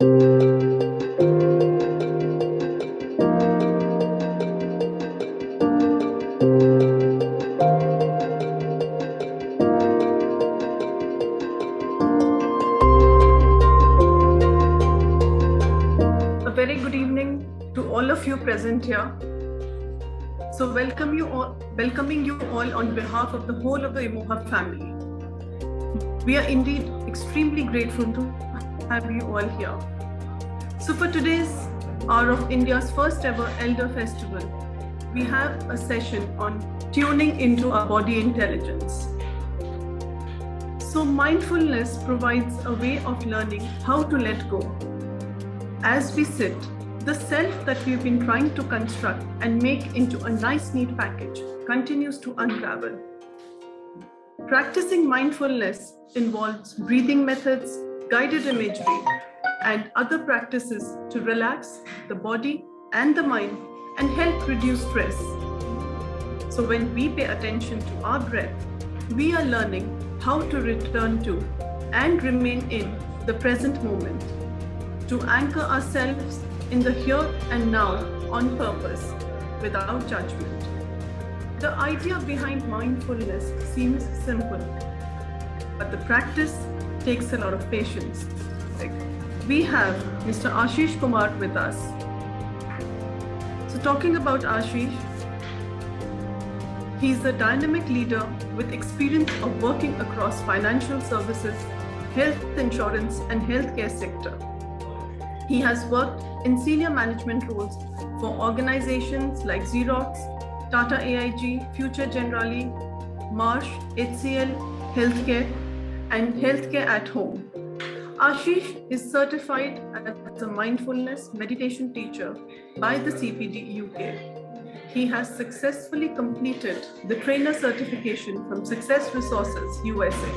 A very good evening to all of you present here. So welcoming you all on behalf of the whole of the Emoha family. We are indeed extremely grateful to have you all here. So for today's hour of India's first ever Elder Festival, we have a session on tuning into our body intelligence. So mindfulness provides a way of learning how to let go. As we sit, the self that we've been trying to construct and make into a nice, neat package continues to unravel. Practicing mindfulness involves breathing methods, guided imagery, and other practices to relax the body and the mind and help reduce stress. So when we pay attention to our breath, we are learning how to return to and remain in the present moment, to anchor ourselves in the here and now on purpose, without judgment. The idea behind mindfulness seems simple, but the practice takes a lot of patience. We have Mr. Ashish Kumar with us. So talking about Ashish, he's a dynamic leader with experience of working across financial services, health insurance, and healthcare sector. He has worked in senior management roles for organizations like Xerox, Tata AIG, Future Generali, Marsh, HCL, Healthcare, and Healthcare at Home. Ashish is certified as a mindfulness meditation teacher by the CPD UK. He has successfully completed the trainer certification from Success Resources, USA.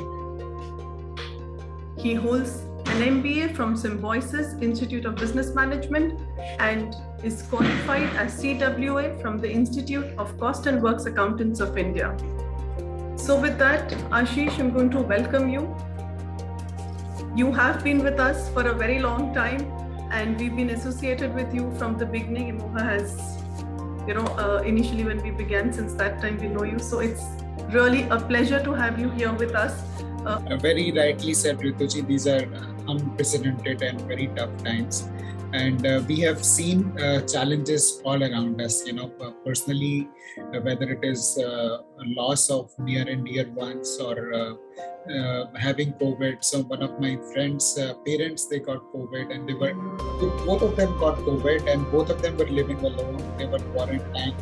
He holds an MBA from Symbiosis Institute of Business Management and is qualified as CWA from the Institute of Cost and Works Accountants of India. So with that, Ashish, I'm going to welcome you. You have been with us for a very long time and we've been associated with you from the beginning. Emoha has, initially when we began, since that time we know you. So it's really a pleasure to have you here with us. Very rightly said, Rituji, these are unprecedented and very tough times. And we have seen challenges all around us, personally, whether it is a loss of near and dear ones or having COVID. So one of my friends' parents, they got COVID and both of them got COVID and both of them were living alone. They were quarantined.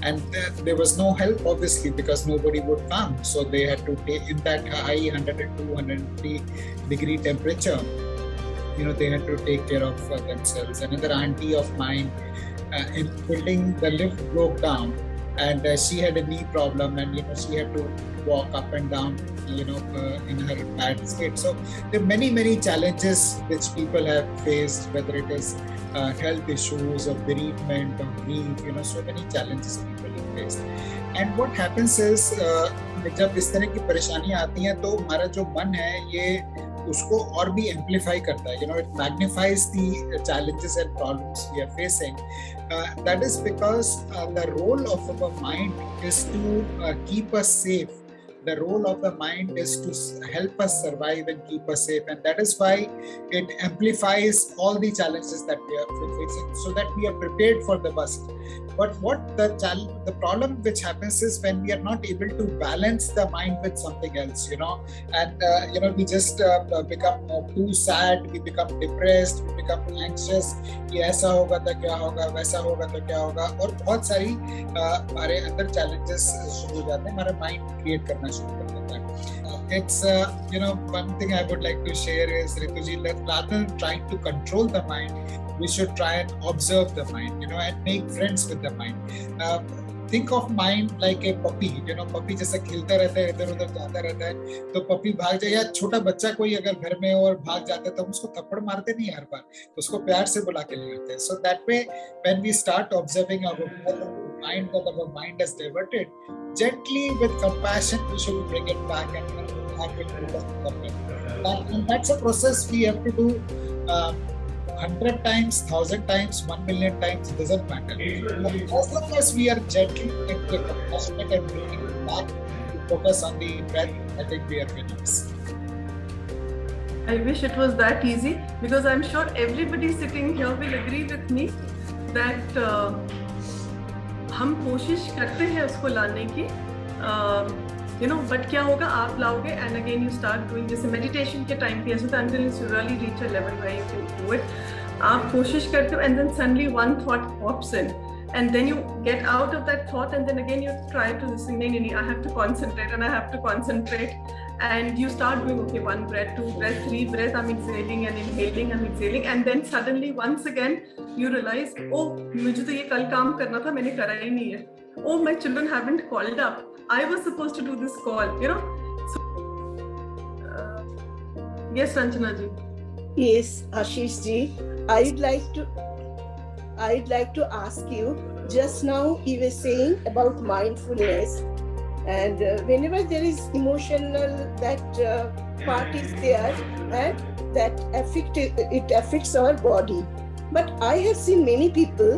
And there was no help, obviously, because nobody would come. So they had to take in that high 102, 103 degree temperature. They had to take care of themselves. Another auntie of mine in building, the lift broke down and she had a knee problem and, she had to walk up and down, in her bad state. So there are many, many challenges which people have faced, whether it is health issues or bereavement or grief, so many challenges people have faced. And what happens is, जब इस तरह की परेशानियां आती हैं तो हमारा जो मन है ये उसको और भी amplify करता है. It magnifies the challenges and problems we are facing. That is because the role of our mind is to keep us safe. The role of the mind is to help us survive and keep us safe, and that is why it amplifies all the challenges that we are facing, so that we are prepared for the worst. But what the problem which happens is when we are not able to balance the mind with something else, and we just become too sad, we become depressed, we become anxious. कि ऐसा होगा तो क्या होगा, वैसा होगा तो क्या होगा, और बहुत सारी हमारे अंदर challenges शुरू हो जाते हैं, हमारा mind create करना शुरू कर देता है. It's one thing I would like to share is, Rituji, that rather than trying to control the mind, we should try and observe the mind, and make friends with the mind. Think of mind like a puppy, puppy जैसा खेलता रहता है, इधर उधर जाता रहता है, तो puppy भाग जाए, या छोटा बच्चा कोई अगर घर में और भाग जाता है तो हम उसको थप्पड़ मारते नहीं हर बार, उसको प्यार से बुला के ले आते हैं. So that way, when we start observing our mind, that our mind has diverted, gently with compassion we should bring it back and have it. And that's a process we have to do 100 times, 1,000 times, 1,000,000 times, it doesn't matter. As long as we are gently and compassionate and bringing back to focus on the breath, I think we are winners. I wish it was that easy, because I'm sure everybody sitting here will agree with me that हम कोशिश करते हैं उसको लाने की, but क्या होगा, आप लाओगे and again you start doing, जैसे मेडिटेशन के टाइम पे ऐसा था, until you really reach a level where you can do it. आप कोशिश करते हो and then suddenly one thought pops in and then you get out of that thought and then again you try to listen, no, I have to concentrate and I have to concentrate, and you start doing, okay, 1 breath, 2 breath, 3 breath, I'm exhaling and inhaling, I'm exhaling, and then suddenly once again you realize, oh, मुझे तो ये कल काम करना था, मैंने करा ही नहीं है. Oh, my children haven't called up, I was supposed to do this call, So, yes, Ranjana ji. Yes, Ashish ji, I'd like to ask you, just now you were saying about mindfulness, and whenever there is emotional, that part is there and that it affects our body. But I have seen many people,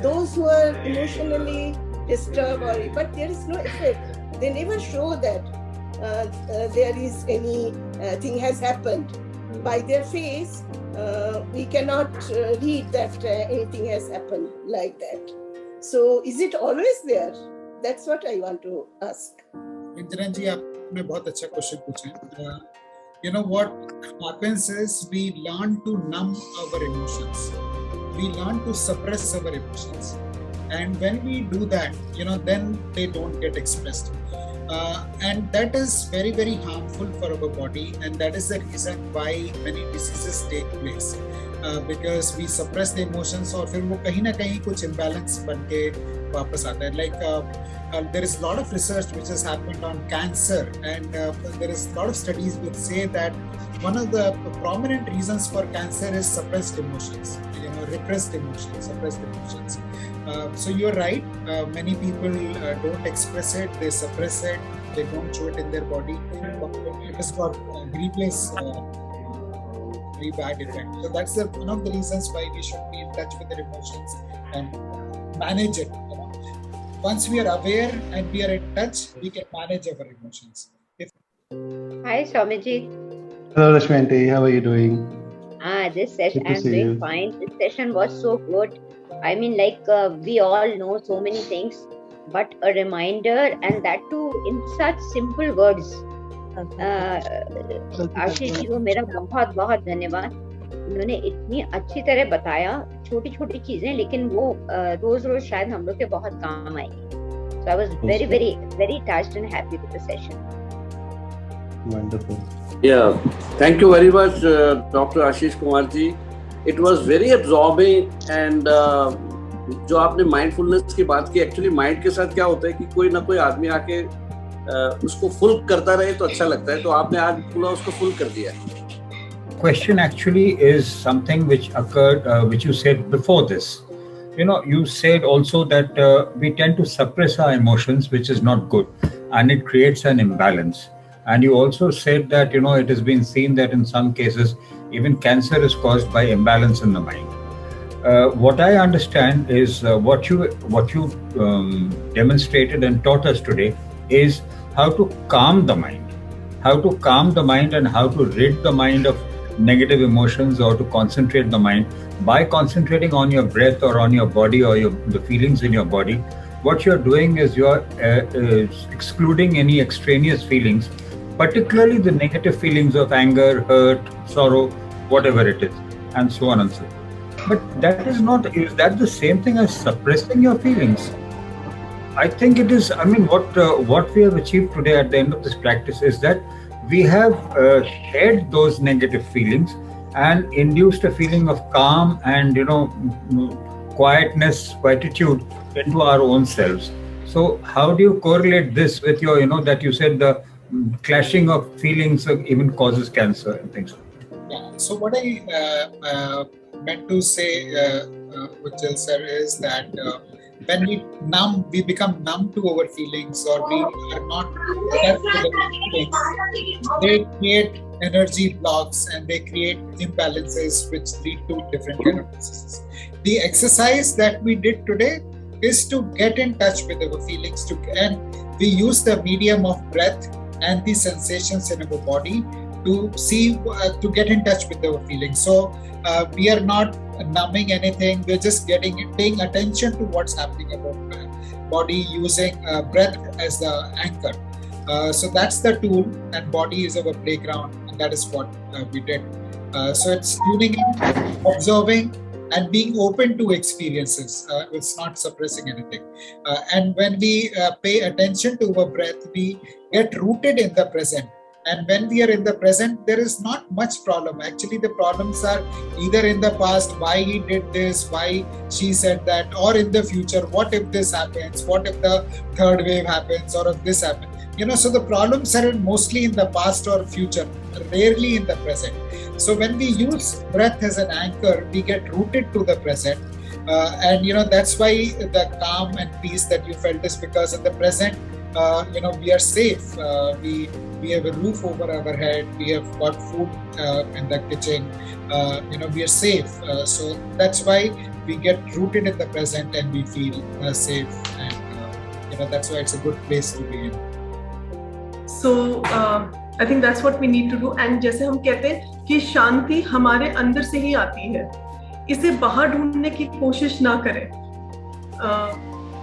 those who are emotionally disturbed, but there is no effect. They never show that there is any thing has happened. By their face, we cannot read that anything has happened like that. So, is it always there? That's what I want to ask. Ranjana ji, आपने बहुत अच्छा question पूछा. You know what happens is we learn to numb our emotions. We learn to suppress our emotions, and when we do that, then they don't get expressed. And that is very, very harmful for our body, and that is the reason why many diseases take place, because we suppress the emotions और फिर वो कहीं ना कहीं कुछ imbalance बन के वापस आता है. Like there is a lot of research which has happened on cancer, and there is a lot of studies which say that one of the prominent reasons for cancer is suppressed emotions, repressed emotions, suppressed emotions. So you're right, many people don't express it, they suppress it, they don't show it in their body, but it has got grievous, very bad effect. So that's one of the reasons why we should be in touch with our emotions and manage it. Once we are aware and we are in touch, we can manage our emotions. Hi, Swamiji. Hello, Rashmi, how are you doing? This session, Good to I'm see doing you. fine. This session was so good. I mean, we all know so many things, but a reminder, and that too in such simple words. Ashish ji को मेरा बहुत बहुत धन्यवाद. उन्होंने इतनी अच्छी तरह बताया छोटी छोटी चीजें, लेकिन वो रोज रोज शायद हम लोग के बहुत काम आएगी. So I was very, very, very touched and happy with the session. Wonderful. Yeah, thank you very much, Dr. Ashish Kumar ji. It was very absorbing, and जो आपने माइंडफुलनेस की बात की, एक्चुअली माइंड के साथ क्या होता है कि कोई ना कोई आदमी आके उसको फुल करता रहे तो अच्छा लगता है, तो आपने आज पूरा उसको फुल कर दिया. Question actually is something which occurred, which you said before this. You said also that we tend to suppress our emotions, which is not good, and it creates an imbalance. And you also said that, it has been seen that in some cases, even cancer is caused by imbalance in the mind. What I understand is what you demonstrated and taught us today is how to calm the mind, and how to rid the mind of negative emotions, or to concentrate the mind by concentrating on your breath or on your body or the feelings in your body. What you're doing is you're excluding any extraneous feelings, particularly the negative feelings of anger, hurt, sorrow, whatever it is, and so on and so forth. But is that the same thing as suppressing your feelings? I think it is. I mean, what we have achieved today at the end of this practice is that we have shared those negative feelings and induced a feeling of calm and, quietness, quietude into our own selves. So how do you correlate this with your, that you said the clashing of feelings even causes cancer and things like that? Yeah. So what I meant to say, Ujjwal sir, is that when we become numb to our feelings, or we are not touched with the feelings, they create energy blocks, and they create imbalances which lead to different kind of diseases. The exercise that we did today is to get in touch with our feelings, and we use the medium of breath and the sensations in our body to see, to get in touch with our feelings. So we are not numbing anything, we're just paying attention to what's happening in our body using breath as the anchor. So that's the tool, and body is our playground, and that is what we did. So it's tuning in, observing, and being open to experiences. It's not suppressing anything. And when we pay attention to our breath, we get rooted in the present. And when we are in the present, there is not much problem. Actually, the problems are either in the past, why he did this, why she said that, or in the future, what if this happens, what if the third wave happens, or if this happens. So the problems are mostly in the past or future, rarely in the present. So when we use breath as an anchor, we get rooted to the present. And that's why the calm and peace that you felt is because in the present, we are safe. We have a roof over our head. We have got food in the kitchen. We are safe. So that's why we get rooted in the present and we feel safe. And that's why it's a good place to be in. So I think that's what we need to do. And जैसे हम कहते हैं कि शांति हमारे अंदर से ही आती है, इसे बाहर ढूंढने की कोशिश ना करें.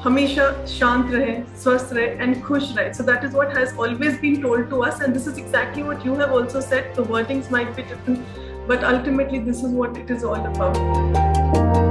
हमेशा शांत रहे, स्वस्थ रहे, and खुश रहे. So that is what has always been told to us, and this is exactly what you have also said. The wordings might be different, but ultimately this is what it is all about.